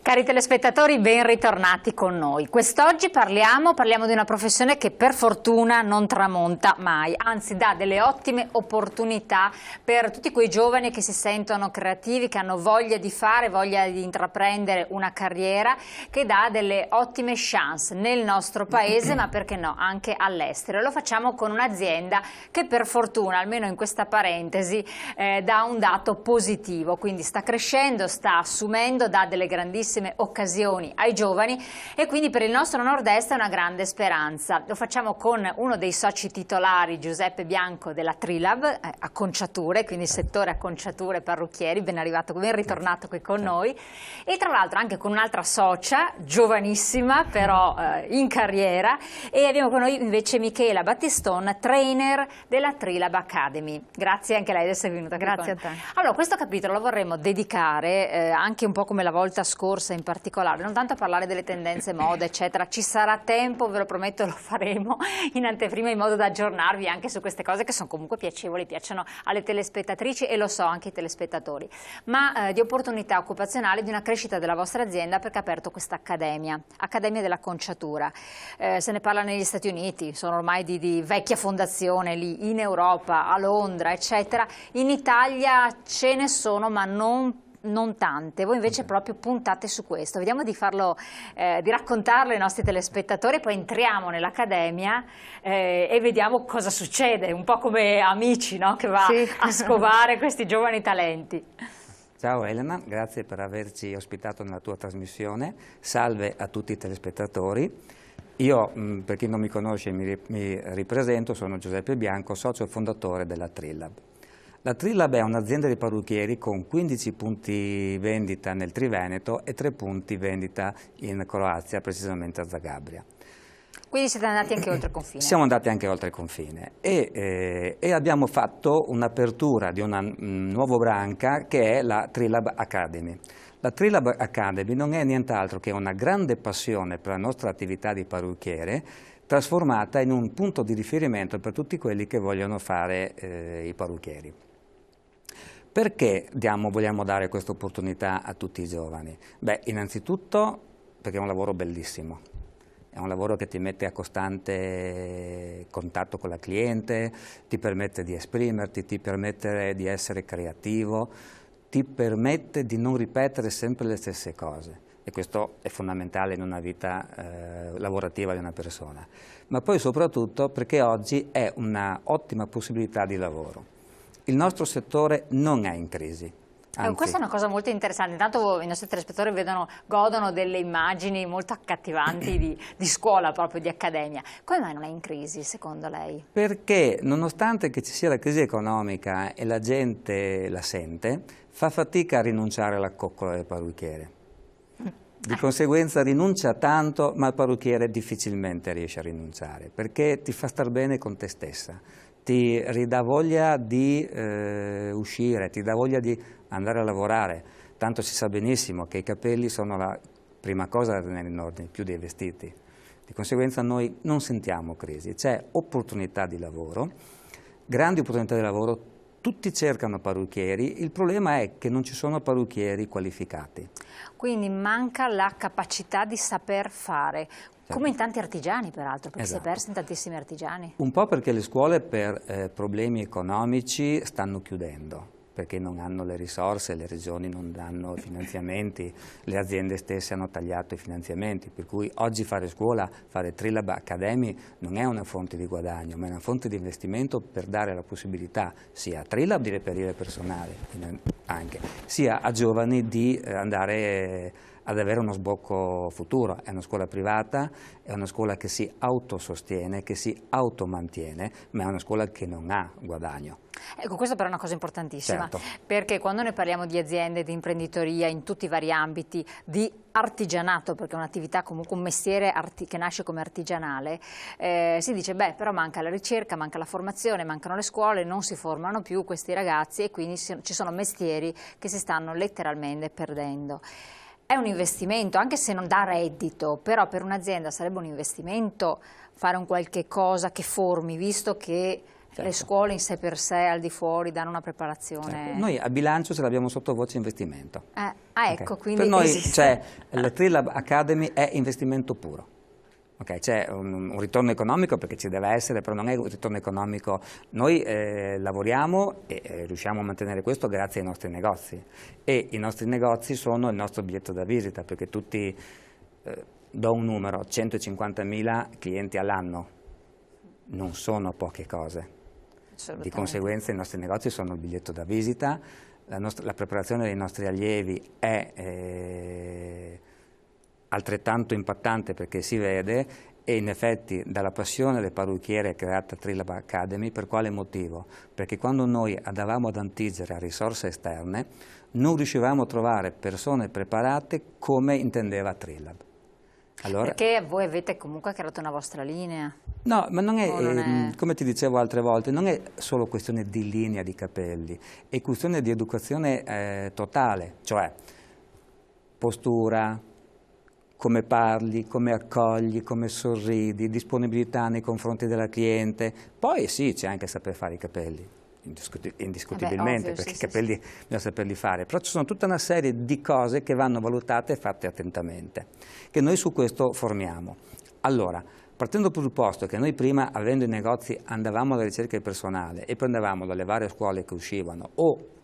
Cari telespettatori, ben ritornati con noi. Quest'oggi parliamo di una professione che per fortuna non tramonta mai, anzi dà delle ottime opportunità per tutti quei giovani che si sentono creativi, che hanno voglia di fare, voglia di intraprendere una carriera, che dà delle ottime chance nel nostro paese, ma perché no, anche all'estero. Lo facciamo con un'azienda che per fortuna, almeno in questa parentesi, dà un dato positivo, quindi sta crescendo, sta assumendo, dà delle grandissime occasioni ai giovani e quindi per il nostro nord-est è una grande speranza. Lo facciamo con uno dei soci titolari, Giuseppe Bianco della Trilab, acconciature, quindi settore acconciature parrucchieri, ben arrivato, ben ritornato qui con noi, e tra l'altro anche con un'altra socia, giovanissima però in carriera, e abbiamo con noi invece Michela Battiston, trainer della Trilab Academy. Grazie anche a lei di essere venuta. Grazie a te. Allora, questo capitolo lo vorremmo dedicare anche un po' come la volta scorsa in particolare, non tanto a parlare delle tendenze moda eccetera, ci sarà tempo, ve lo prometto, lo faremo in anteprima in modo da aggiornarvi anche su queste cose che sono comunque piacevoli, piacciono alle telespettatrici e lo so anche ai telespettatori, ma di opportunità occupazionali, di una crescita della vostra azienda, perché ha aperto questa accademia dell'acconciatura. Se ne parla negli Stati Uniti, sono ormai di vecchia fondazione lì, in Europa, a Londra eccetera, in Italia ce ne sono ma non tante, voi invece proprio puntate su questo. Vediamo di farlo, di raccontarlo ai nostri telespettatori, poi entriamo nell'accademia e vediamo cosa succede, un po' come Amici, no? Che va a scovare questi giovani talenti. Ciao Elena, grazie per averci ospitato nella tua trasmissione. Salve a tutti i telespettatori. Io, per chi non mi conosce, mi ripresento, sono Giuseppe Bianco, socio fondatore della Trilab. La Trilab è un'azienda di parrucchieri con 15 punti vendita nel Triveneto e 3 punti vendita in Croazia, precisamente a Zagabria. Quindi siete andati anche oltre confine? Siamo andati anche oltre confine e abbiamo fatto un'apertura di una nuova branca che è la Trilab Academy. La Trilab Academy non è nient'altro che una grande passione per la nostra attività di parrucchiere, trasformata in un punto di riferimento per tutti quelli che vogliono fare i parrucchieri. Perché vogliamo dare questa opportunità a tutti i giovani? Beh, innanzitutto perché è un lavoro bellissimo, è un lavoro che ti mette a costante contatto con la cliente, ti permette di esprimerti, ti permette di essere creativo, ti permette di non ripetere sempre le stesse cose. E questo è fondamentale in una vita lavorativa di una persona. Ma poi soprattutto perché oggi è un'ottima possibilità di lavoro. Il nostro settore non è in crisi. Questa è una cosa molto interessante, intanto i nostri telespettatori godono delle immagini molto accattivanti di scuola, proprio di accademia. Come mai non è in crisi secondo lei? Perché nonostante che ci sia la crisi economica e la gente la sente, fa fatica a rinunciare alla coccola del parrucchiere. Di conseguenza rinuncia tanto, ma il parrucchiere difficilmente riesce a rinunciare, perché ti fa star bene con te stessa, ti ridà voglia di uscire, ti dà voglia di andare a lavorare. Tanto si sa benissimo che i capelli sono la prima cosa da tenere in ordine, più dei vestiti. Di conseguenza noi non sentiamo crisi, c'è opportunità di lavoro, grandi opportunità di lavoro, tutti cercano parrucchieri, il problema è che non ci sono parrucchieri qualificati. Quindi manca la capacità di saper fare, come in tanti artigiani peraltro, perché si è perso in tantissimi artigiani. Un po' perché le scuole per problemi economici stanno chiudendo, perché non hanno le risorse, le regioni non danno finanziamenti, le aziende stesse hanno tagliato i finanziamenti, per cui oggi fare scuola, fare Trilab Academy non è una fonte di guadagno, ma è una fonte di investimento per dare la possibilità sia a Trilab di reperire personale, anche, sia a giovani di andare ad avere uno sbocco futuro. È una scuola privata, è una scuola che si autosostiene, che si automantiene, ma è una scuola che non ha guadagno. Ecco, questo però è una cosa importantissima, certo. Perché quando noi parliamo di aziende, di imprenditoria in tutti i vari ambiti, di artigianato, perché è un'attività comunque un mestiere che nasce come artigianale, si dice beh però manca la ricerca, manca la formazione, mancano le scuole, non si formano più questi ragazzi e quindi ci sono mestieri che si stanno letteralmente perdendo. È un investimento, anche se non dà reddito, però per un'azienda sarebbe un investimento fare un qualche cosa che formi, visto che Le scuole in sé per sé, al di fuori, danno una preparazione? Certo. Noi a bilancio ce l'abbiamo sotto voce investimento. Ecco, quindi per noi esiste. la Trilab Academy è investimento puro. C'è un ritorno economico perché ci deve essere, però non è un ritorno economico. Noi lavoriamo e riusciamo a mantenere questo grazie ai nostri negozi, e i nostri negozi sono il nostro biglietto da visita, perché tutti, do un numero, 150.000 clienti all'anno, non sono poche cose. Di conseguenza i nostri negozi sono il biglietto da visita, la preparazione dei nostri allievi è altrettanto impattante perché si vede, e in effetti dalla passione del parrucchiere è creata Trilab Academy. Per quale motivo? Perché quando noi andavamo ad antingere a risorse esterne non riuscivamo a trovare persone preparate come intendeva Trilab. Allora, perché voi avete comunque creato una vostra linea? No, ma non è, come ti dicevo altre volte, non è solo questione di linea di capelli, è questione di educazione totale, cioè postura, come parli, come accogli, come sorridi, disponibilità nei confronti della cliente. Poi sì, c'è anche saper fare i capelli, indiscutibilmente, ovvio, perché sì, i capelli bisogna saperli fare, però ci sono tutta una serie di cose che vanno valutate e fatte attentamente, che noi su questo formiamo. Allora, partendo dal presupposto che noi prima, avendo i negozi, andavamo alla ricerca di personale e prendevamo dalle varie scuole che uscivano o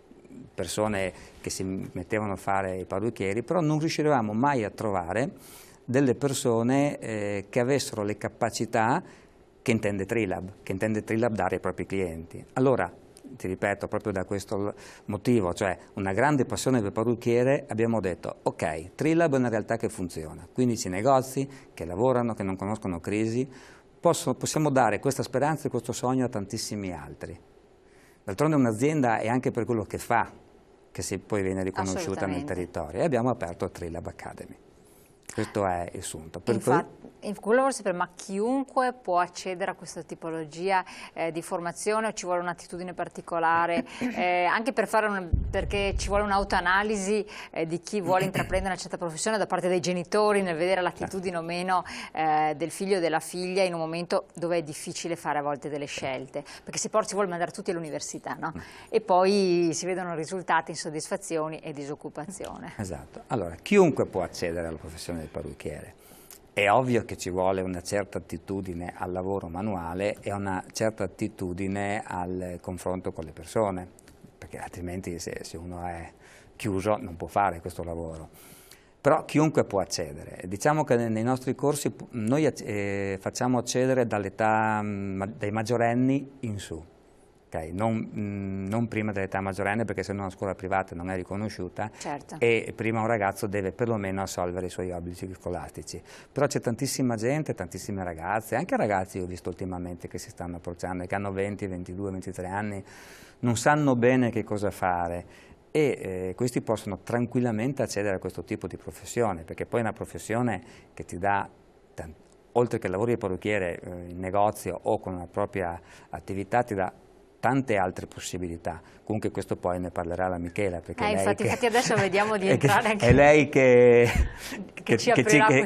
persone che si mettevano a fare i parrucchieri, però non riuscivamo mai a trovare delle persone che avessero le capacità che intende Trilab dare ai propri clienti. Allora, ti ripeto, proprio da questo motivo, cioè una grande passione per parrucchiere, abbiamo detto ok, Trilab è una realtà che funziona, 15 negozi che lavorano, che non conoscono crisi, possiamo dare questa speranza e questo sogno a tantissimi altri. D'altronde un'azienda è anche per quello che fa, che si poi viene riconosciuta nel territorio, e abbiamo aperto Trilab Academy. Questo è il sunto. Infatti, quello voglio sapere, ma chiunque può accedere a questa tipologia di formazione, o ci vuole un'attitudine particolare, anche per fare perché ci vuole un'autoanalisi di chi vuole intraprendere una certa professione da parte dei genitori nel vedere l'attitudine o meno del figlio o della figlia in un momento dove è difficile fare a volte delle scelte, perché si vuole mandare tutti all'università, no? E poi si vedono risultati, insoddisfazioni e disoccupazione. Esatto. Allora, chiunque può accedere alla professione del parrucchiere. È ovvio che ci vuole una certa attitudine al lavoro manuale e una certa attitudine al confronto con le persone, perché altrimenti se uno è chiuso non può fare questo lavoro. Però chiunque può accedere. Diciamo che nei nostri corsi noi facciamo accedere dall'età dei maggiorenni in su. Non prima dell'età maggiorenne, perché se no una scuola privata non è riconosciuta, certo. E prima un ragazzo deve perlomeno assolvere i suoi obblighi scolastici. Però c'è tantissima gente, tantissime ragazze, anche ragazzi ho visto ultimamente che si stanno approcciando, che hanno 20, 22, 23 anni, non sanno bene che cosa fare, e questi possono tranquillamente accedere a questo tipo di professione, perché poi è una professione che ti dà, oltre che lavori di parrucchiere in negozio o con una propria attività, ti dà tante altre possibilità. Comunque questo poi ne parlerà la Michela, perché infatti adesso vediamo di entrare anche... È lei che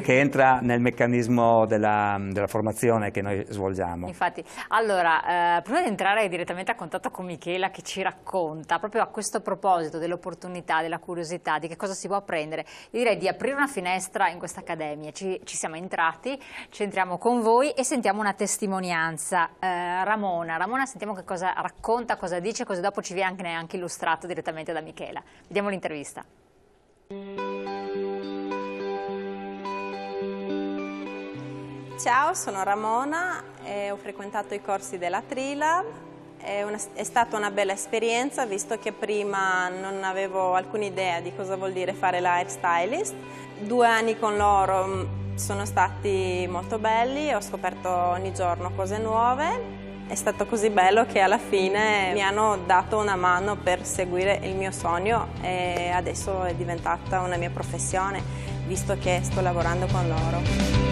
entra nel meccanismo della formazione che noi svolgiamo. Infatti, allora, prima di entrare direttamente a contatto con Michela, che ci racconta proprio a questo proposito dell'opportunità, della curiosità, di che cosa si può apprendere, io direi di aprire una finestra in questa accademia. Ci siamo entrati, ci entriamo con voi e sentiamo una testimonianza. Ramona, sentiamo che cosa racconta, cosa dice, così dopo ci viene anche illustrato direttamente da Michela. Vediamo l'intervista. Ciao, sono Ramona e ho frequentato i corsi della Trilab. È stata una bella esperienza, visto che prima non avevo alcuna idea di cosa vuol dire fare la hair stylist. 2 anni con loro sono stati molto belli, ho scoperto ogni giorno cose nuove. È stato così bello che alla fine mi hanno dato una mano per seguire il mio sogno e adesso è diventata una mia professione, visto che sto lavorando con loro.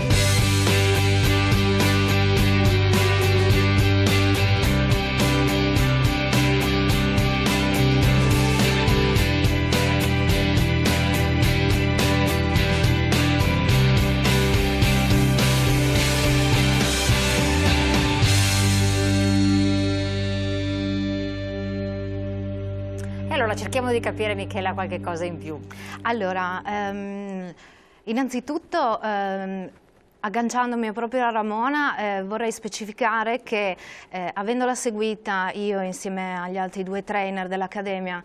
cerchiamo di capire, Michela, qualche cosa in più. Allora, innanzitutto, agganciandomi proprio a Ramona, vorrei specificare che avendola seguita io insieme agli altri 2 trainer dell'Accademia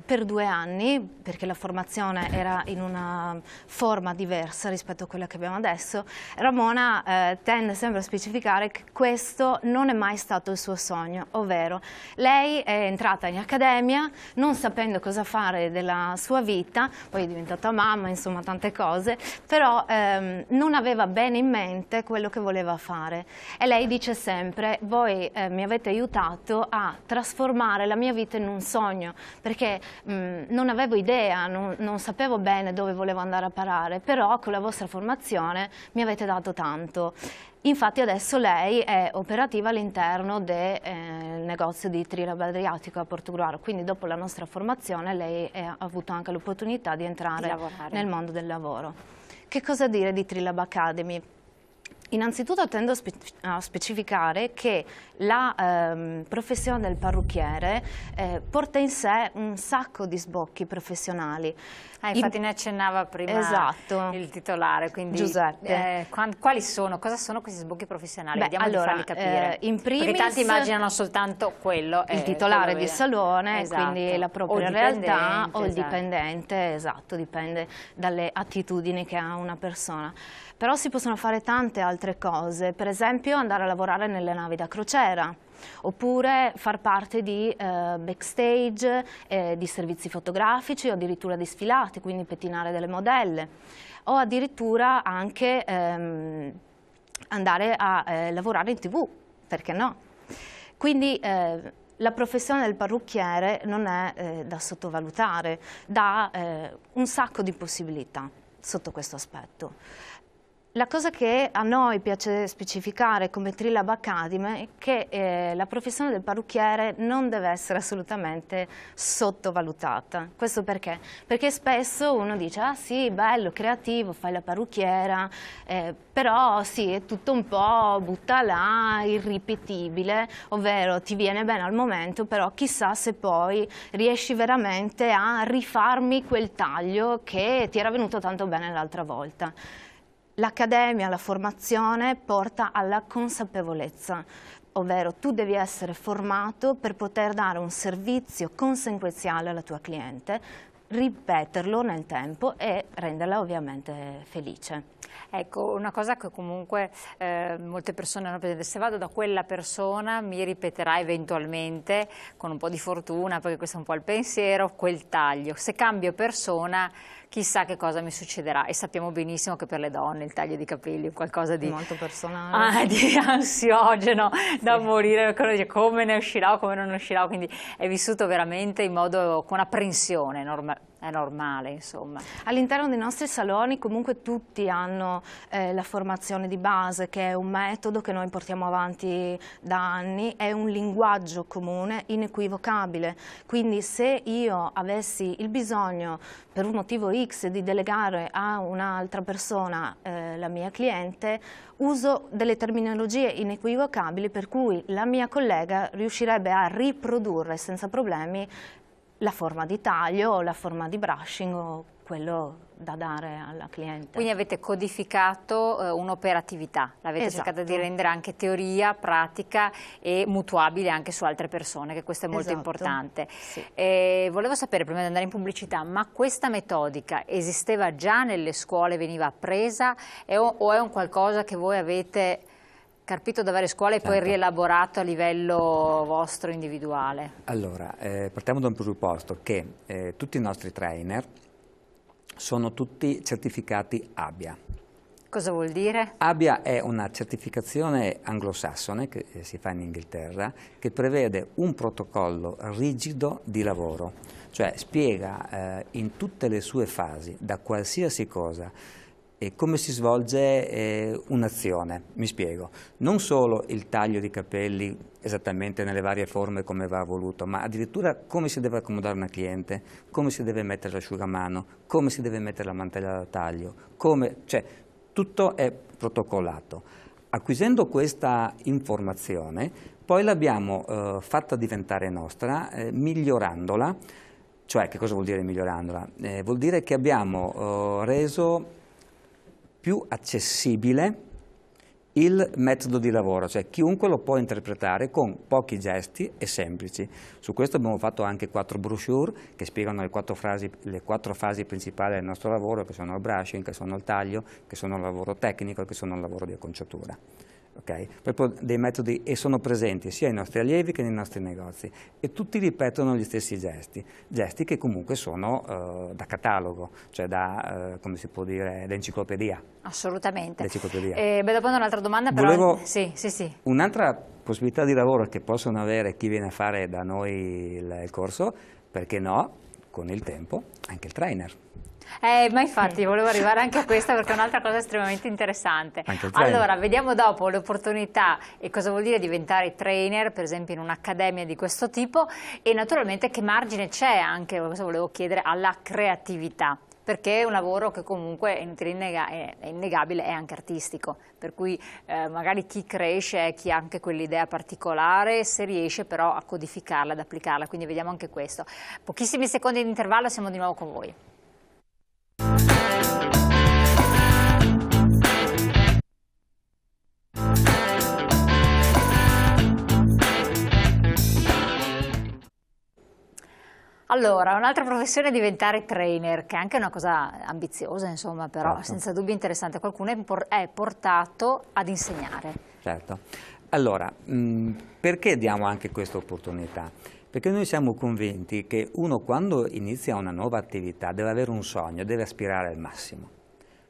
per 2 anni, perché la formazione era in una forma diversa rispetto a quella che abbiamo adesso, Ramona tende sempre a specificare che questo non è mai stato il suo sogno, ovvero lei è entrata in Accademia non sapendo cosa fare della sua vita, poi è diventata mamma, insomma tante cose, però non aveva bene in mente quello che voleva fare, e lei dice sempre: voi mi avete aiutato a trasformare la mia vita in un sogno, perché non avevo idea, non sapevo bene dove volevo andare a parare, però con la vostra formazione mi avete dato tanto. Infatti adesso lei è operativa all'interno del negozio di Trilab Adriatico a Portogruaro, quindi dopo la nostra formazione lei ha avuto anche l'opportunità di entrare nel mondo del lavoro. Che cosa dire di Trilab Academy? Innanzitutto tendo a specificare che la professione del parrucchiere porta in sé un sacco di sbocchi professionali. Infatti ne accennava prima il titolare, quindi Giuseppe. Quali sono? Cosa sono questi sbocchi professionali? Beh, Vediamo allora, di farli capire. In primis, perché tanti immaginano soltanto quello. Il titolare di salone, esatto. Quindi la propria realtà, o il dipendente, esatto, dipende dalle attitudini che ha una persona. Però si possono fare tante altre cose, per esempio andare a lavorare nelle navi da crociera, oppure far parte di backstage, di servizi fotografici o addirittura di sfilate, quindi pettinare delle modelle, o addirittura anche andare a lavorare in TV, perché no? Quindi la professione del parrucchiere non è da sottovalutare, dà un sacco di possibilità sotto questo aspetto. La cosa che a noi piace specificare come Trilab Academy è che la professione del parrucchiere non deve essere assolutamente sottovalutata. Questo perché? Perché spesso uno dice: ah sì, bello, creativo, fai la parrucchiera, però sì, è tutto un po' butta là, irripetibile, ovvero ti viene bene al momento, però chissà se poi riesci veramente a rifarmi quel taglio che ti era venuto tanto bene l'altra volta. L'Accademia, la formazione porta alla consapevolezza, ovvero tu devi essere formato per poter dare un servizio conseguenziale alla tua cliente, ripeterlo nel tempo e renderla ovviamente felice. Ecco, una cosa che comunque molte persone hanno presente: se vado da quella persona mi ripeterà eventualmente, con un po' di fortuna, perché questo è un po' il pensiero, quel taglio. Se cambio persona, chissà che cosa mi succederà, e sappiamo benissimo che per le donne il taglio di capelli è qualcosa di molto personale, di ansiogeno, sì, da morire, come ne uscirà o come non ne uscirà, quindi è vissuto veramente in modo con apprensione, è normale, insomma. All'interno dei nostri saloni comunque tutti hanno la formazione di base, che è un metodo che noi portiamo avanti da anni, è un linguaggio comune inequivocabile, quindi se io avessi il bisogno per un motivo X di delegare a un'altra persona la mia cliente, uso delle terminologie inequivocabili per cui la mia collega riuscirebbe a riprodurre senza problemi la forma di taglio o la forma di brushing o quello da dare alla cliente. Quindi avete codificato un'operatività, l'avete cercato di rendere anche teoria, pratica e mutuabile anche su altre persone, che questo è molto importante. Sì. Volevo sapere, prima di andare in pubblicità, ma questa metodica esisteva già nelle scuole, veniva appresa o è un qualcosa che voi avete carpito da varie scuole e poi rielaborato a livello vostro individuale? Allora, partiamo da un presupposto che tutti i nostri trainer sono tutti certificati ABIA. Cosa vuol dire? ABIA è una certificazione anglosassone che si fa in Inghilterra, che prevede un protocollo rigido di lavoro, cioè spiega in tutte le sue fasi, da qualsiasi cosa, come si svolge un'azione. Mi spiego, non solo il taglio di capelli esattamente nelle varie forme come va voluto, ma addirittura come si deve accomodare una cliente, come si deve mettere l'asciugamano, come si deve mettere la mantella da taglio, cioè tutto è protocollato. Acquisendo questa informazione, poi l'abbiamo fatta diventare nostra, migliorandola, Cioè, che cosa vuol dire migliorandola? Vuol dire che abbiamo reso più accessibile il metodo di lavoro, cioè chiunque lo può interpretare con pochi gesti e semplici. Su questo abbiamo fatto anche 4 brochure che spiegano le 4 fasi principali del nostro lavoro, che sono il brushing, che sono il taglio, che sono il lavoro tecnico e che sono il lavoro di acconciatura. Okay? Proprio dei metodi, e sono presenti sia ai nostri allievi che nei nostri negozi, e tutti ripetono gli stessi gesti che comunque sono da catalogo, cioè da, come si può dire, da enciclopedia. Assolutamente. Dopo un'altra domanda, però. Volevo sì. Un'altra possibilità di lavoro che possono avere chi viene a fare da noi il corso, perché no, con il tempo, anche il trainer. Ma infatti volevo arrivare anche a questa, perché è un'altra cosa estremamente interessante. Allora, vediamo dopo le opportunità e cosa vuol dire diventare trainer, per esempio in un'accademia di questo tipo, e naturalmente che margine c'è anche, cosa volevo chiedere, alla creatività, perché è un lavoro che comunque è innegabile, è anche artistico, per cui magari chi cresce è chi ha anche quell'idea particolare, se riesce però a codificarla, ad applicarla, quindi vediamo anche questo. Pochissimi secondi di intervallo, siamo di nuovo con voi. Allora, un'altra professione è diventare trainer, che è anche una cosa ambiziosa, insomma, però certo, senza dubbio interessante. Qualcuno è portato ad insegnare. Certo. Allora, perché diamo anche questa opportunità? Perché noi siamo convinti che uno, quando inizia una nuova attività, deve avere un sogno, deve aspirare al massimo.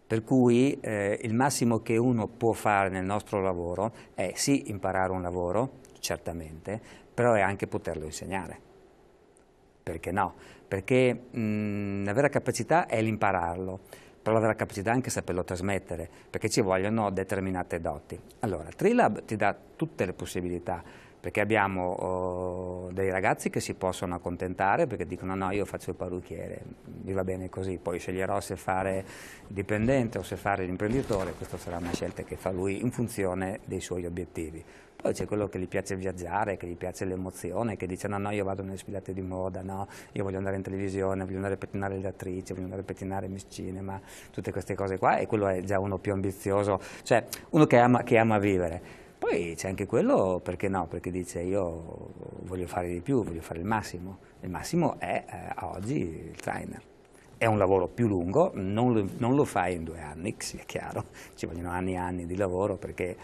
Per cui il massimo che uno può fare nel nostro lavoro è sì imparare un lavoro, certamente, però è anche poterlo insegnare. Perché no? Perché la vera capacità è l'impararlo, però la vera capacità è anche saperlo trasmettere, perché ci vogliono determinate doti. Allora, Trilab ti dà tutte le possibilità, perché abbiamo dei ragazzi che si possono accontentare, perché dicono no, io faccio il parrucchiere, mi va bene così, poi sceglierò se fare il dipendente o se fare l'imprenditore, questa sarà una scelta che fa lui in funzione dei suoi obiettivi. Poi c'è quello che gli piace viaggiare, che gli piace l'emozione, che dice no, io vado nelle sfilate di moda, no, io voglio andare in televisione, voglio andare a pettinare le attrici, voglio andare a pettinare Miss Cinema, tutte queste cose qua, e quello è già uno più ambizioso, cioè uno che ama vivere. Poi c'è anche quello, perché no, perché dice io voglio fare di più, voglio fare il massimo è a oggi il trainer. È un lavoro più lungo, non lo fai in 2 anni, sia chiaro, ci vogliono anni e anni di lavoro, perché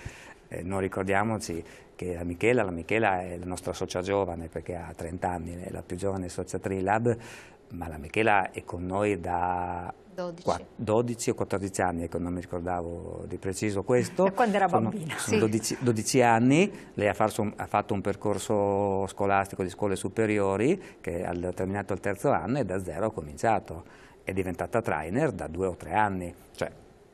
non ricordiamoci che la Michela è la nostra socia giovane, perché ha 30 anni, è la più giovane socia Trilab, ma la Michela è con noi da 12 o 14 anni, ecco, non mi ricordavo di preciso questo. Da quando era bambina. Sono 12 anni, lei ha fatto un percorso scolastico di scuole superiori, che ha terminato il 3° anno e da 0 ha cominciato. È diventata trainer da 2 o 3 anni, cioè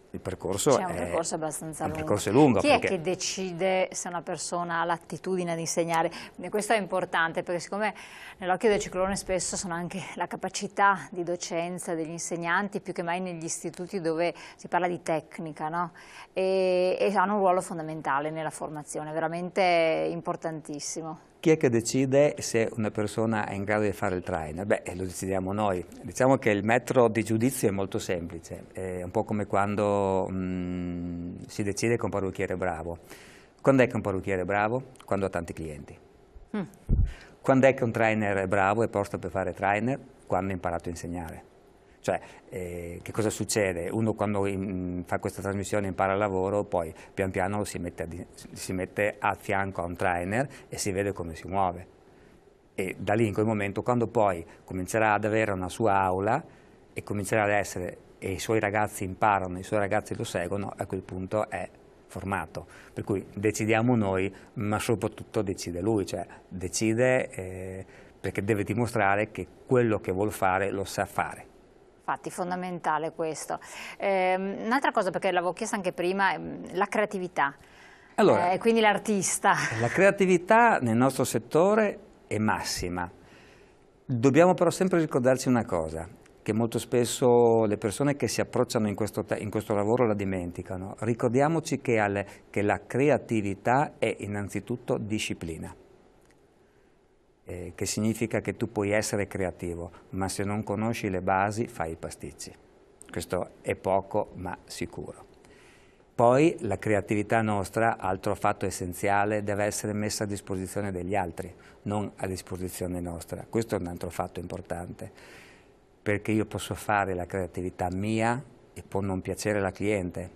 il percorso è un percorso abbastanza lungo. Un percorso lungo. Chi è che decide se una persona ha l'attitudine ad insegnare? Questo è importante, perché siccome nell'occhio del ciclone spesso sono anche la capacità di docenza degli insegnanti, più che mai negli istituti dove si parla di tecnica, no? E hanno un ruolo fondamentale nella formazione, veramente importantissimo. Chi è che decide se una persona è in grado di fare il trainer? Beh, lo decidiamo noi. Diciamo che il metro di giudizio è molto semplice, è un po' come quando si decide che un parrucchiere è bravo. Quando è che un parrucchiere è bravo? Quando ha tanti clienti. Quando è che un trainer è bravo e posto per fare trainer? Quando ha imparato a insegnare. Cioè, che cosa succede? Uno quando fa questa trasmissione impara il lavoro, poi pian piano si mette a fianco a un trainer e si vede come si muove. E da lì, in quel momento, quando poi comincerà ad avere una sua aula e comincerà ad essere, e i suoi ragazzi imparano, i suoi ragazzi lo seguono, a quel punto è formato. Per cui decidiamo noi, ma soprattutto decide lui, cioè decide perché deve dimostrare che quello che vuol fare lo sa fare. Infatti, fondamentale questo. Un'altra cosa, perché l'avevo chiesta anche prima, la creatività, allora, quindi l'artista. La creatività nel nostro settore è massima. Dobbiamo però sempre ricordarci una cosa, che molto spesso le persone che si approcciano in questo lavoro la dimenticano. Ricordiamoci che la creatività è innanzitutto disciplina. che significa che tu puoi essere creativo, ma se non conosci le basi fai i pasticci. Questo è poco ma sicuro. Poi la creatività nostra, altro fatto essenziale, deve essere messa a disposizione degli altri, non a disposizione nostra. Questo è un altro fatto importante, perché io posso fare la creatività mia e può non piacere alla cliente.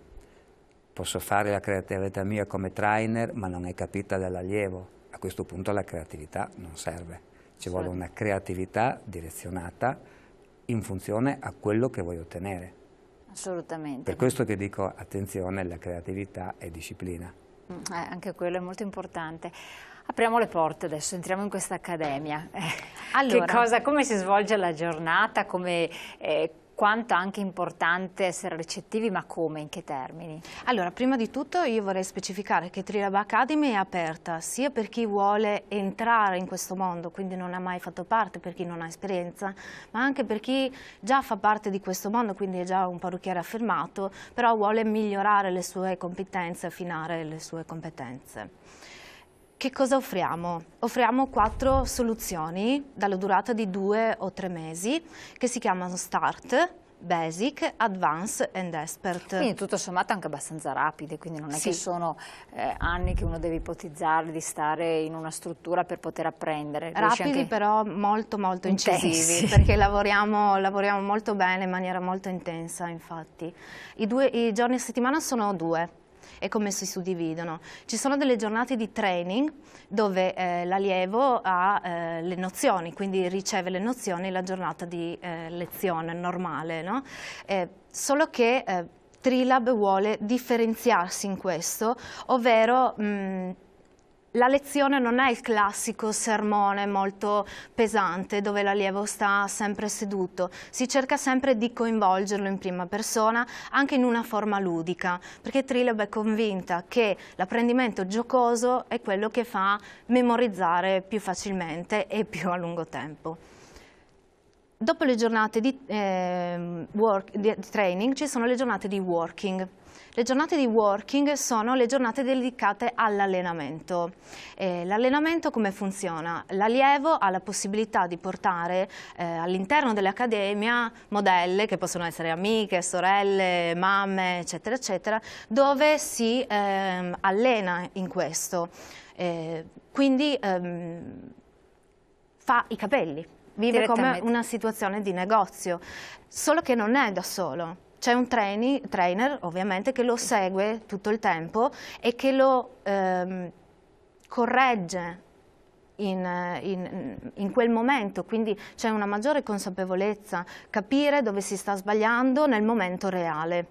Posso fare la creatività mia come trainer, ma non è capita dall'allievo. A questo punto la creatività non serve. Ci vuole una creatività direzionata in funzione a quello che voglio ottenere. Assolutamente. Per questo che dico attenzione, la creatività è disciplina. Anche quello è molto importante. Apriamo le porte adesso, entriamo in questa accademia. Allora, Come si svolge la giornata, quanto è anche importante essere recettivi, ma come, in che termini? Allora, prima di tutto io vorrei specificare che Trilab Academy è aperta sia per chi vuole entrare in questo mondo, quindi non ha mai fatto parte, per chi non ha esperienza, ma anche per chi già fa parte di questo mondo, quindi è già un parrucchiere affermato, però vuole migliorare le sue competenze, affinare le sue competenze. Che cosa offriamo? Offriamo 4 soluzioni dalla durata di 2 o 3 mesi che si chiamano Start, Basic, Advanced and Expert. Quindi tutto sommato anche abbastanza rapide, quindi non è Sì. che sono anni che uno deve ipotizzare di stare in una struttura per poter apprendere. Riesci Rapidi anche... però molto Intensi. incisivi, perché lavoriamo molto bene, in maniera molto intensa infatti. I giorni a settimana sono 2. E come si suddividono? Ci sono delle giornate di training dove l'allievo ha le nozioni, quindi riceve le nozioni la giornata di lezione normale, no? Solo che Trilab vuole differenziarsi in questo, ovvero la lezione non è il classico sermone molto pesante dove l'allievo sta sempre seduto, si cerca sempre di coinvolgerlo in prima persona anche in una forma ludica, perché Trilab è convinta che l'apprendimento giocoso è quello che fa memorizzare più facilmente e più a lungo tempo. Dopo le giornate di training ci sono le giornate di working. Le giornate di working sono le giornate dedicate all'allenamento. L'allenamento come funziona? L'allievo ha la possibilità di portare all'interno dell'accademia modelle che possono essere amiche, sorelle, mamme, eccetera, eccetera, dove si allena in questo. Quindi fa i capelli, vive come una situazione di negozio, solo che non è da solo. C'è un trainer ovviamente che lo segue tutto il tempo e che lo corregge in quel momento, quindi c'è una maggiore consapevolezza, capire dove si sta sbagliando nel momento reale.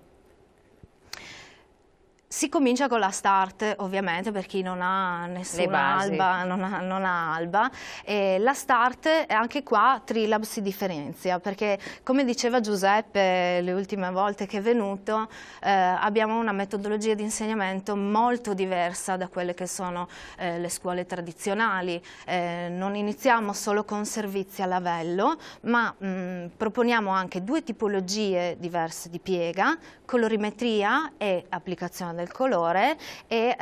Si comincia con la Start, ovviamente, per chi non ha nessuna alba, non ha alba. E la Start, anche qua Trilab si differenzia, perché come diceva Giuseppe le ultime volte che è venuto, abbiamo una metodologia di insegnamento molto diversa da quelle che sono le scuole tradizionali. Non iniziamo solo con servizi a lavello, ma proponiamo anche 2 tipologie diverse di piega, colorimetria e applicazione del colore e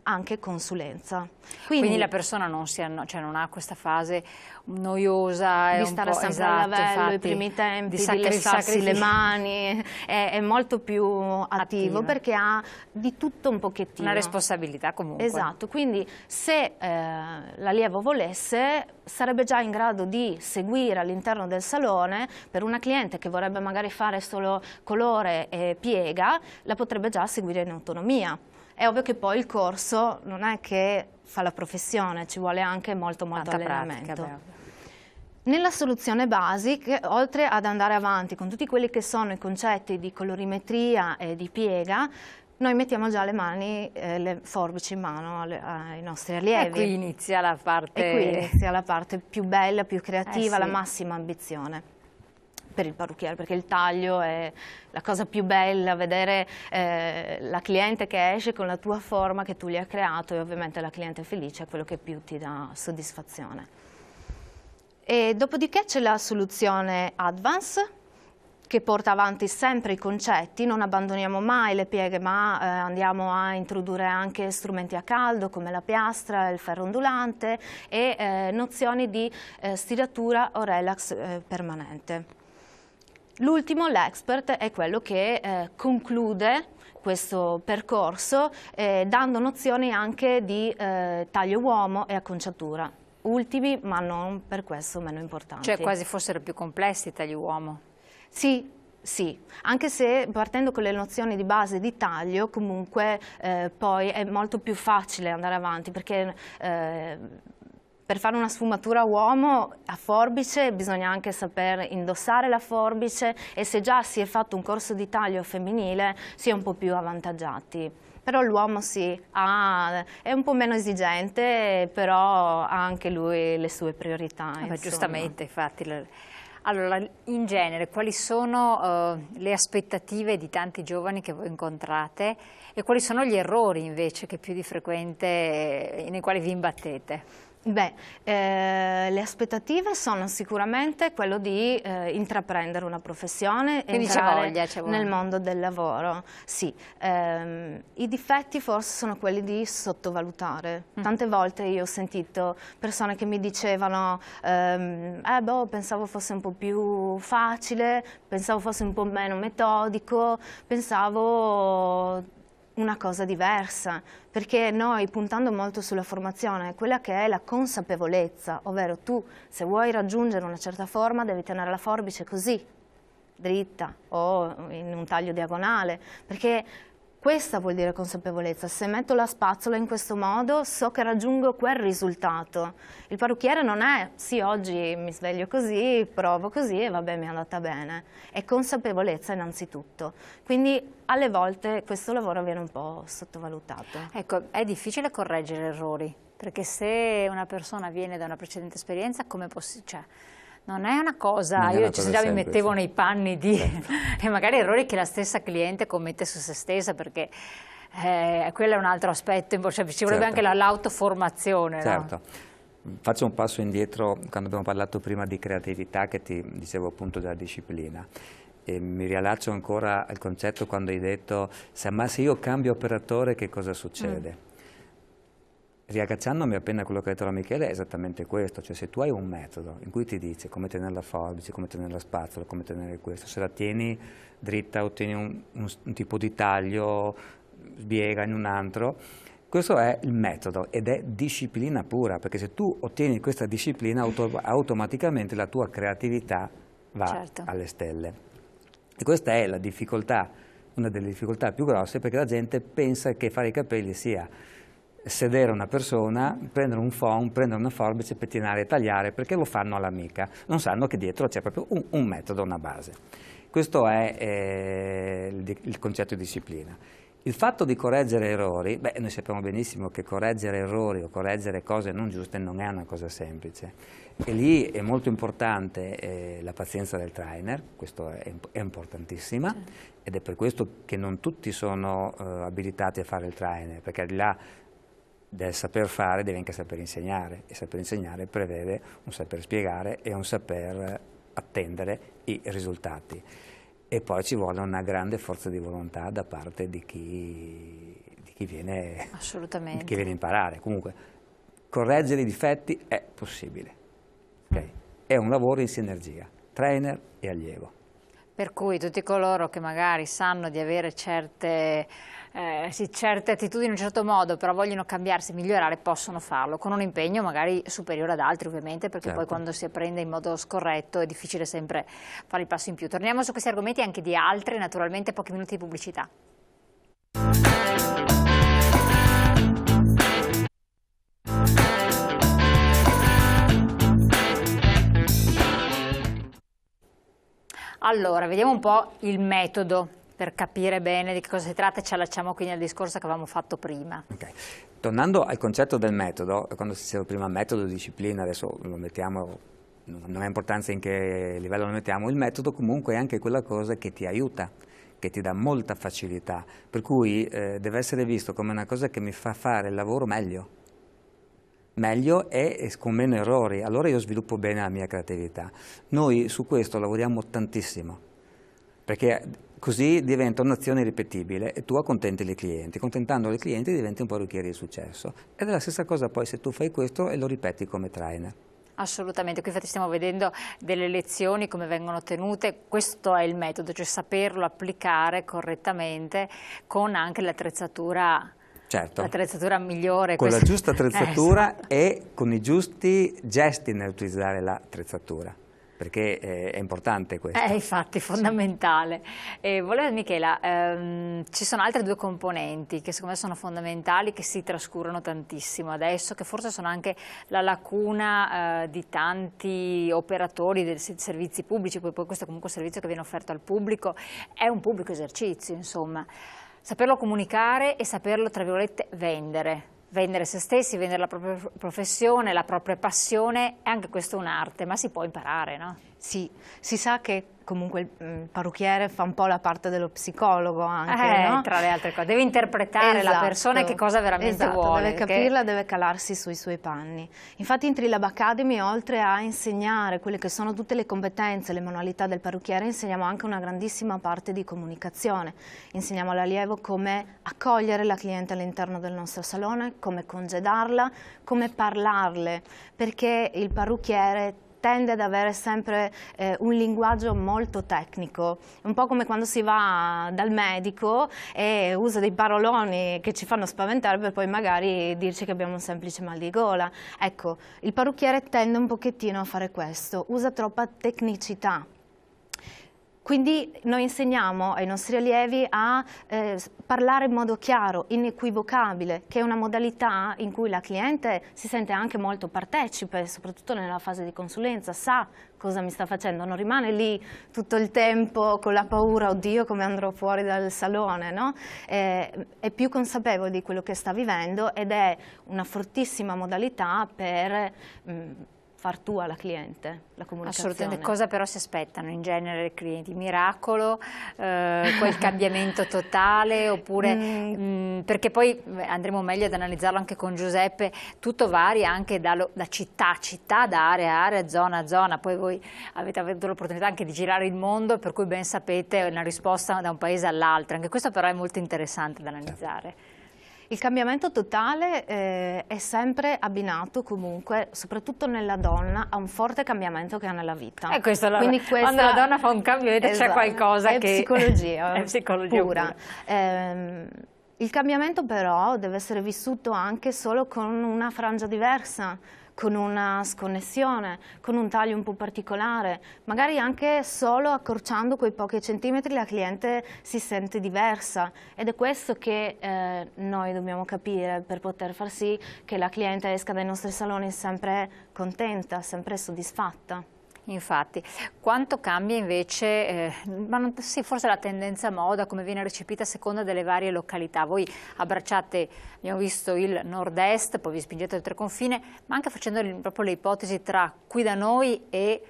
anche consulenza. Quindi la persona non ha questa fase noiosa di stare sempre al lavello, i primi tempi, di lessarsi le mani, è molto più attivo perché ha di tutto un pochettino. Una responsabilità comunque. Esatto, quindi se l'allievo volesse sarebbe già in grado di seguire all'interno del salone, per una cliente che vorrebbe magari fare solo colore e piega, la potrebbe già seguire in autonomia. È ovvio che poi il corso non è che fa la professione, ci vuole anche molto allenamento. Pratica, nella soluzione Basic, oltre ad andare avanti con tutti quelli che sono i concetti di colorimetria e di piega, noi mettiamo già le mani, le forbici in mano ai nostri allievi. E qui inizia la parte... E qui inizia la parte più bella, più creativa, la massima ambizione per il parrucchiere, perché il taglio è la cosa più bella, vedere la cliente che esce con la tua forma che tu gli hai creato, e ovviamente la cliente felice è quello che più ti dà soddisfazione. E dopodiché c'è la soluzione Advance, che porta avanti sempre i concetti, non abbandoniamo mai le pieghe, ma andiamo a introdurre anche strumenti a caldo come la piastra, il ferro ondulante e nozioni di stiratura o relax permanente. L'ultimo, l'expert, è quello che conclude questo percorso dando nozioni anche di taglio uomo e acconciatura. Ultimi, ma non per questo meno importanti. Cioè quasi fossero più complessi i tagli uomo. Sì, sì, anche se partendo con le nozioni di base di taglio comunque poi è molto più facile andare avanti, perché per fare una sfumatura uomo a forbice bisogna anche saper indossare la forbice, e se già si è fatto un corso di taglio femminile si è un po' più avvantaggiati. Però l'uomo sì, è un po' meno esigente, però ha anche lui le sue priorità. Giustamente, infatti. Allora, in genere, quali sono le aspettative di tanti giovani che voi incontrate e quali sono gli errori invece che più di frequente nei quali vi imbattete? Beh, le aspettative sono sicuramente quello di intraprendere una professione e entrare nel mondo del lavoro. Sì, i difetti forse sono quelli di sottovalutare. Tante volte io ho sentito persone che mi dicevano pensavo fosse un po' più facile, pensavo fosse un po' meno metodico, pensavo una cosa diversa, perché noi, puntando molto sulla formazione, quella che è la consapevolezza, ovvero tu se vuoi raggiungere una certa forma devi tenere la forbice così, dritta o in un taglio diagonale, perché questa vuol dire consapevolezza. Se metto la spazzola in questo modo so che raggiungo quel risultato. Il parrucchiere non è sì, oggi mi sveglio così, provo così e vabbè, mi è andata bene. È consapevolezza innanzitutto. Quindi alle volte questo lavoro viene un po' sottovalutato. Ecco, è difficile correggere errori, perché se una persona viene da una precedente esperienza, come possibile? Non è una cosa, io già mi mettevo nei panni di e magari errori che la stessa cliente commette su se stessa, perché quello è un altro aspetto, cioè, ci vorrebbe anche l'autoformazione. Certo. No? Faccio un passo indietro quando abbiamo parlato prima di creatività, che ti dicevo appunto della disciplina. E mi riallaccio ancora al concetto quando hai detto, ma se io cambio operatore che cosa succede? Riagganciandomi appena a quello che ha detto la Michele, è esattamente questo, cioè se tu hai un metodo in cui ti dice come tenere la forbice, come tenere la spazzola, come tenere questo, se la tieni dritta ottieni un tipo di taglio, sbiega in un altro, questo è il metodo ed è disciplina pura, perché se tu ottieni questa disciplina automaticamente la tua creatività va alle stelle. E questa è la difficoltà, una delle difficoltà più grosse, perché la gente pensa che fare i capelli sia sedere una persona, prendere un phon, prendere una forbice, pettinare e tagliare, perché lo fanno all'amica, non sanno che dietro c'è proprio un metodo, una base. Questo è il concetto di disciplina. Il fatto di correggere errori, noi sappiamo benissimo che correggere errori o correggere cose non giuste non è una cosa semplice, e lì è molto importante la pazienza del trainer, questo è importantissima, ed è per questo che non tutti sono abilitati a fare il trainer, perché al di là del saper fare devi anche saper insegnare, e saper insegnare prevede un saper spiegare e un saper attendere i risultati, e poi ci vuole una grande forza di volontà da parte di chi viene a imparare. Comunque correggere i difetti è possibile, okay? È un lavoro in sinergia, trainer e allievo. Per cui tutti coloro che magari sanno di avere certe attitudini in un certo modo, però vogliono cambiarsi, migliorare, possono farlo, con un impegno magari superiore ad altri ovviamente, perché poi quando si apprende in modo scorretto è difficile sempre fare il passo in più. Torniamo su questi argomenti e anche di altri, naturalmente, pochi minuti di pubblicità. Allora, vediamo un po' il metodo per capire bene di che cosa si tratta, e ci allacciamo quindi al discorso che avevamo fatto prima. Okay. Tornando al concetto del metodo, quando si diceva prima metodo, disciplina, adesso lo mettiamo, non ha importanza in che livello lo mettiamo, il metodo comunque è anche quella cosa che ti aiuta, che ti dà molta facilità, per cui deve essere visto come una cosa che mi fa fare il lavoro meglio e con meno errori, allora io sviluppo bene la mia creatività. Noi su questo lavoriamo tantissimo, perché così diventa un'azione ripetibile e tu accontenti i clienti. Contentando i clienti diventi un parrucchiere di successo. Ed è la stessa cosa poi se tu fai questo e lo ripeti come trainer. Assolutamente, qui infatti stiamo vedendo delle lezioni come vengono tenute, questo è il metodo, cioè saperlo applicare correttamente con anche l'attrezzatura. Certo, L'attrezzatura migliore. con la giusta attrezzatura esatto. e con i giusti gesti nell'utilizzare l'attrezzatura, perché è importante questo. Infatti, fondamentale. Volevo, Michela, ci sono altre due componenti che secondo me sono fondamentali, che si trascurano tantissimo adesso, che forse sono anche la lacuna di tanti operatori dei servizi pubblici, poi questo è comunque un servizio che viene offerto al pubblico, è un pubblico esercizio, insomma. Saperlo comunicare e saperlo, tra virgolette, vendere se stessi, vendere la propria professione, la propria passione, e anche questo è un'arte, ma si può imparare, no? Sì, si sa che comunque il parrucchiere fa un po' la parte dello psicologo anche, no? Tra le altre cose, deve interpretare la persona e che cosa veramente vuole. Deve capirla, deve calarsi sui suoi panni. Infatti in Trilab Academy, oltre a insegnare quelle che sono tutte le competenze, le manualità del parrucchiere, insegniamo anche una grandissima parte di comunicazione. Insegniamo all'allievo come accogliere la cliente all'interno del nostro salone, come congedarla, come parlarle, perché il parrucchiere tende ad avere sempre un linguaggio molto tecnico, un po' come quando si va dal medico e usa dei paroloni che ci fanno spaventare per poi magari dirci che abbiamo un semplice mal di gola. Ecco, il parrucchiere tende un pochettino a fare questo, usa troppa tecnicità. Quindi noi insegniamo ai nostri allievi a parlare in modo chiaro, inequivocabile, che è una modalità in cui la cliente si sente anche molto partecipe, soprattutto nella fase di consulenza, sa cosa mi sta facendo, non rimane lì tutto il tempo con la paura, oddio come andrò fuori dal salone, no? È più consapevole di quello che sta vivendo ed è una fortissima modalità per far tua la cliente, la comunicazione. Assolutamente. Cosa però si aspettano in genere i clienti? Miracolo, quel cambiamento totale, oppure perché poi andremo meglio ad analizzarlo anche con Giuseppe, tutto varia anche da città a città, da area a area, zona a zona, poi voi avete avuto l'opportunità anche di girare il mondo, per cui ben sapete una risposta da un paese all'altro, anche questo però è molto interessante da analizzare. Il cambiamento totale è sempre abbinato comunque, soprattutto nella donna, a un forte cambiamento che ha nella vita. Quindi quando la donna fa un cambio, c'è qualcosa che... Psicologia, è psicologia pura. Il cambiamento però deve essere vissuto anche solo con una frangia diversa, con una sconnessione, con un taglio un po' particolare, magari anche solo accorciando quei pochi centimetri la cliente si sente diversa ed è questo che noi dobbiamo capire per poter far sì che la cliente esca dai nostri saloni sempre contenta, sempre soddisfatta. Infatti, quanto cambia invece, sì, forse la tendenza moda, come viene recepita a seconda delle varie località. Voi abbracciate, abbiamo visto il nord-est, poi vi spingete oltre confine, ma anche facendo proprio le ipotesi tra qui da noi e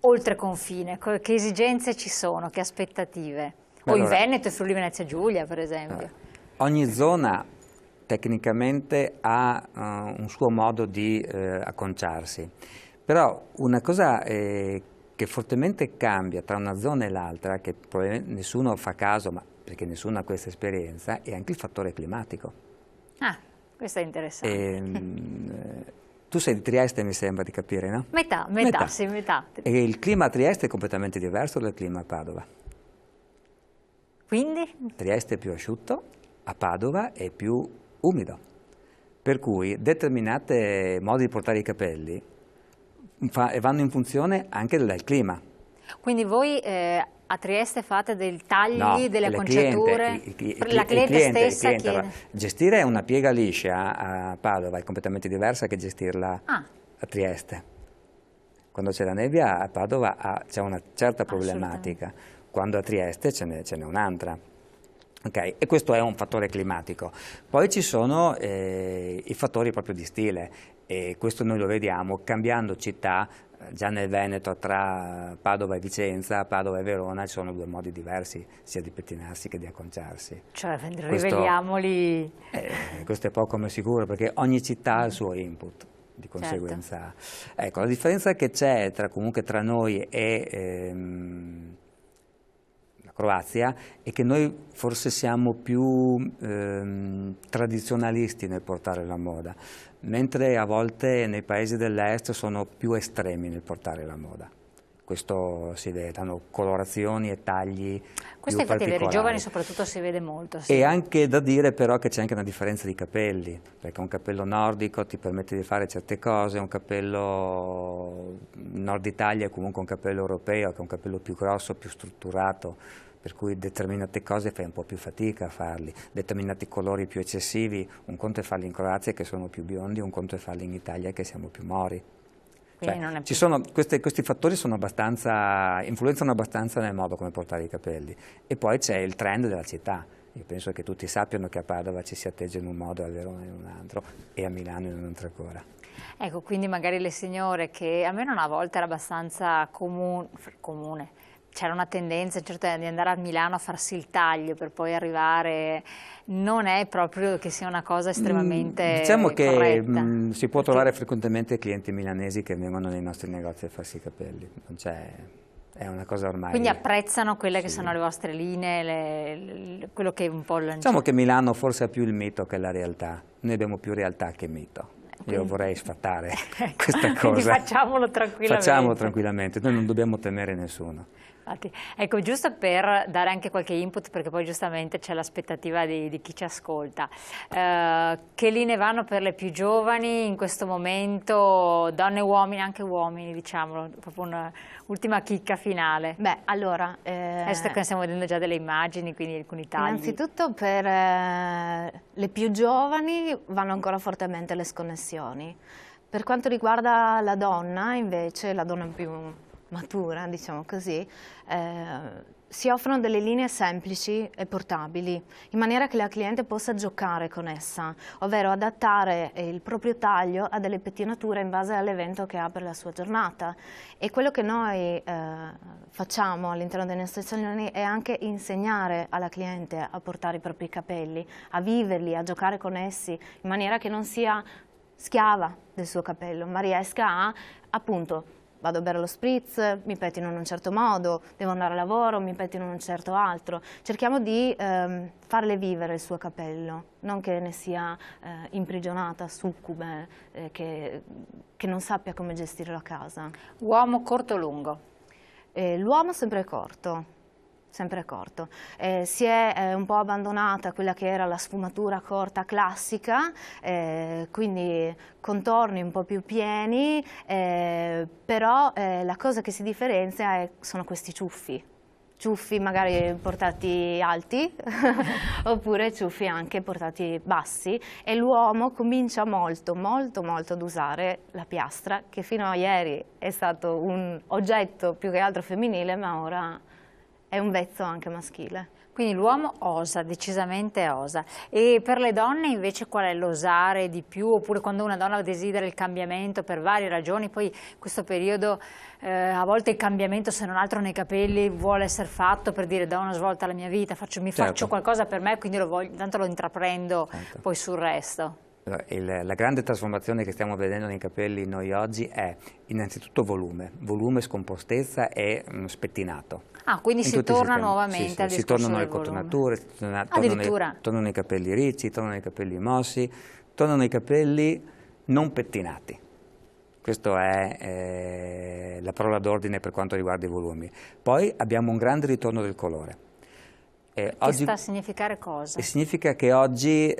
oltre confine. Che esigenze ci sono, che aspettative? O in Veneto e Friuli Venezia Giulia, per esempio. Ogni zona tecnicamente ha un suo modo di acconciarsi. Però una cosa che fortemente cambia tra una zona e l'altra, che probabilmente nessuno fa caso, ma perché nessuno ha questa esperienza, è anche il fattore climatico. Ah, questo è interessante. Tu sei di Trieste, mi sembra di capire, no? Metà. Sì, metà. E il clima a Trieste è completamente diverso dal clima a Padova. Quindi? Trieste è più asciutto, a Padova è più umido. Per cui determinati modi di portare i capelli vanno in funzione anche del clima. Quindi voi a Trieste fate dei tagli, delle acconciature? La cliente stessa chiede? Gestire una piega liscia a Padova è completamente diversa che gestirla a Trieste. Quando c'è la nebbia a Padova c'è una certa problematica, quando a Trieste ce n'è un'altra. Okay. E questo è un fattore climatico. Poi ci sono i fattori proprio di stile, e questo noi lo vediamo cambiando città. Già nel Veneto tra Padova e Vicenza, Padova e Verona ci sono due modi diversi sia di pettinarsi che di acconciarsi. Cioè, riveliamoli. Questo è poco ma sicuro, perché ogni città ha il suo input, di conseguenza. Certo. Ecco, la differenza che c'è comunque tra noi e Croazia, è che noi forse siamo più tradizionalisti nel portare la moda, mentre a volte nei paesi dell'est sono più estremi nel portare la moda. Questo si vede, hanno colorazioni e tagli Questo più infatti per i particolari. giovani soprattutto si vede molto. Sì. E anche da dire però che c'è anche una differenza di capelli, perché un capello nordico ti permette di fare certe cose, un capello Nord Italia è comunque un capello europeo, che è un capello più grosso, più strutturato, per cui determinate cose fai un po' più fatica a farli, determinati colori più eccessivi, un conto è farli in Croazia che sono più biondi, un conto è farli in Italia che siamo più mori. Cioè, questi fattori influenzano abbastanza nel modo come portare i capelli. E poi c'è il trend della città. Io penso che tutti sappiano che a Padova ci si atteggia in un modo, a Verona in un altro e a Milano in un'altra ancora. Ecco, quindi magari le signore che almeno una volta era abbastanza comune. C'era una tendenza certo di andare a Milano a farsi il taglio per poi arrivare, non è proprio che sia una cosa estremamente diciamo che corretta. Si può trovare frequentemente clienti milanesi che vengono nei nostri negozi a farsi i capelli, è una cosa ormai. Quindi apprezzano quelle che sì. sono le vostre linee, quello che è un po' Diciamo che Milano forse ha più il mito che la realtà, noi abbiamo più realtà che mito. Io vorrei sfatare questa cosa. Quindi facciamolo tranquillamente. Facciamolo tranquillamente, noi non dobbiamo temere nessuno. Infatti, ecco, giusto per dare anche qualche input, perché poi giustamente c'è l'aspettativa di chi ci ascolta. Che linee vanno per le più giovani in questo momento, donne e uomini, anche uomini, diciamolo, proprio un'ultima chicca finale. Beh, allora... Adesso che stiamo vedendo già delle immagini, quindi alcuni tagli. Innanzitutto per le più giovani vanno ancora fortemente le sconnessioni. Per quanto riguarda la donna, invece, la donna più matura, diciamo così, si offrono delle linee semplici e portabili, in maniera che la cliente possa giocare con essa, ovvero adattare il proprio taglio a delle pettinature in base all'evento che ha per la sua giornata. E quello che noi facciamo all'interno dei nostri saloni è anche insegnare alla cliente a portare i propri capelli, a viverli, a giocare con essi, in maniera che non sia schiava del suo capello, ma riesca a, appunto, vado a bere lo spritz, mi pettino in un certo modo, devo andare a lavoro, mi pettino in un certo altro. Cerchiamo di farle vivere il suo capello, non che ne sia imprigionata, succube, che non sappia come gestire la casa. Uomo corto o lungo? L'uomo sempre corto. Sempre corto. Si è un po' abbandonata quella che era la sfumatura corta classica, quindi contorni un po' più pieni, però la cosa che si differenzia sono questi ciuffi magari portati alti oppure ciuffi anche portati bassi, e l'uomo comincia molto ad usare la piastra, che fino a ieri è stato un oggetto più che altro femminile, ma ora è un vezzo anche maschile. Quindi l'uomo osa, decisamente osa. E per le donne invece qual è l'osare di più? Oppure quando una donna desidera il cambiamento per varie ragioni, poi in questo periodo a volte il cambiamento, se non altro nei capelli, vuole essere fatto per dire do una svolta alla mia vita, faccio qualcosa per me, quindi tanto lo intraprendo poi sul resto. La grande trasformazione che stiamo vedendo nei capelli noi oggi è innanzitutto volume, scompostezza e spettinato. Ah, quindi si torna nuovamente al discorso del volume. Si tornano le cotonature, tornano i capelli ricci, tornano i capelli mossi, tornano i capelli non pettinati. Questa è la parola d'ordine per quanto riguarda i volumi. Poi abbiamo un grande ritorno del colore. Oggi sta a significare cosa? Significa che oggi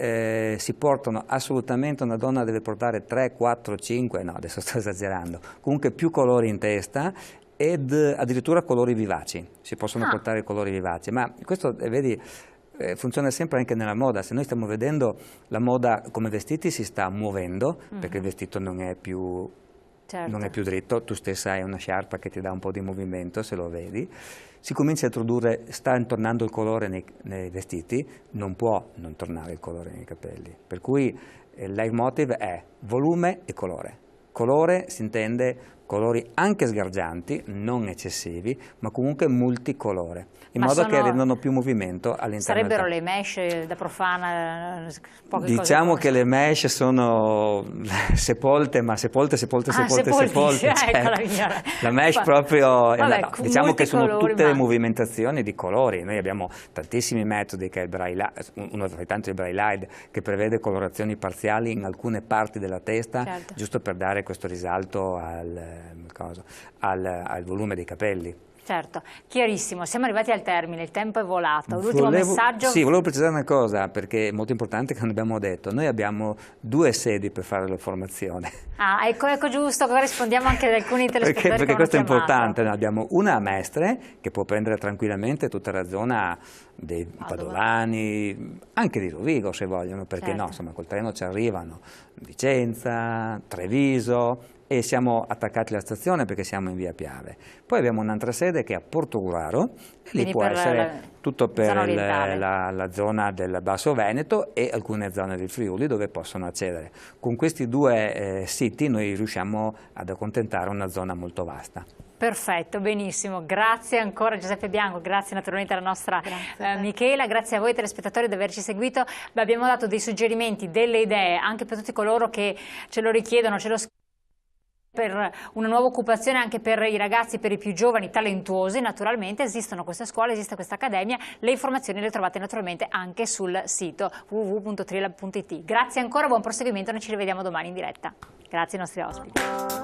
si portano assolutamente, una donna deve portare 3, 4, 5, no adesso sto esagerando, comunque più colori in testa ed addirittura colori vivaci, si possono portare colori vivaci, ma questo vedi funziona sempre anche nella moda. Se noi stiamo vedendo la moda come vestiti si sta muovendo, perché il vestito non è più... Certo. Non è più dritto, tu stessa hai una sciarpa che ti dà un po' di movimento se lo vedi, si comincia a introdurre, sta tornando il colore nei vestiti, non può non tornare il colore nei capelli, per cui il leitmotiv è volume e colore. Colore si intende colori anche sgargianti, non eccessivi, ma comunque multicolore, in Ma modo che sono- rendono più movimento all'interno Sarebbero del le mesh da profana? Poche cose Diciamo come- che le mesh sono sepolte, ma sepolte. sepolti, eccola mia. La mesh Ma- proprio, vabbè, no, diciamo che sono multicolori, tutte le ma- movimentazioni di colori. Noi abbiamo tantissimi metodi, che è il Braille, uno fra tanti è il Braille, che prevede colorazioni parziali in alcune parti della testa, Certo. giusto per dare questo risalto al volume dei capelli. Certo, chiarissimo, siamo arrivati al termine, il tempo è volato. L'ultimo messaggio? Sì, volevo precisare una cosa, perché è molto importante, che non abbiamo detto. Noi abbiamo 2 sedi per fare la formazione. Ah, ecco giusto, così rispondiamo anche ad alcuni telespettatori Perché che questo è hanno chiamato. importante. Noi abbiamo una a Mestre, che può prendere tranquillamente tutta la zona dei Padovani, anche di Rovigo se vogliono, perché Certo. no, insomma col treno ci arrivano Vicenza, Treviso, e siamo attaccati alla stazione perché siamo in via Piave. Poi abbiamo un'altra sede che è a Portogruaro, e lì Quindi può per essere tutto per zona orientale. la zona del Basso Veneto e alcune zone del Friuli dove possono accedere. Con questi 2 siti noi riusciamo ad accontentare una zona molto vasta. Perfetto, benissimo, grazie ancora Giuseppe Bianco, grazie naturalmente alla nostra Michela, grazie a voi telespettatori di averci seguito. Beh, abbiamo dato dei suggerimenti, delle idee anche per tutti coloro che ce lo richiedono, ce lo per una nuova occupazione anche per i ragazzi, per i più giovani, talentuosi. Naturalmente esistono queste scuole, esiste questa accademia, le informazioni le trovate naturalmente anche sul sito www.trilab.it. Grazie ancora, buon proseguimento, noi ci rivediamo domani in diretta. Grazie ai nostri ospiti.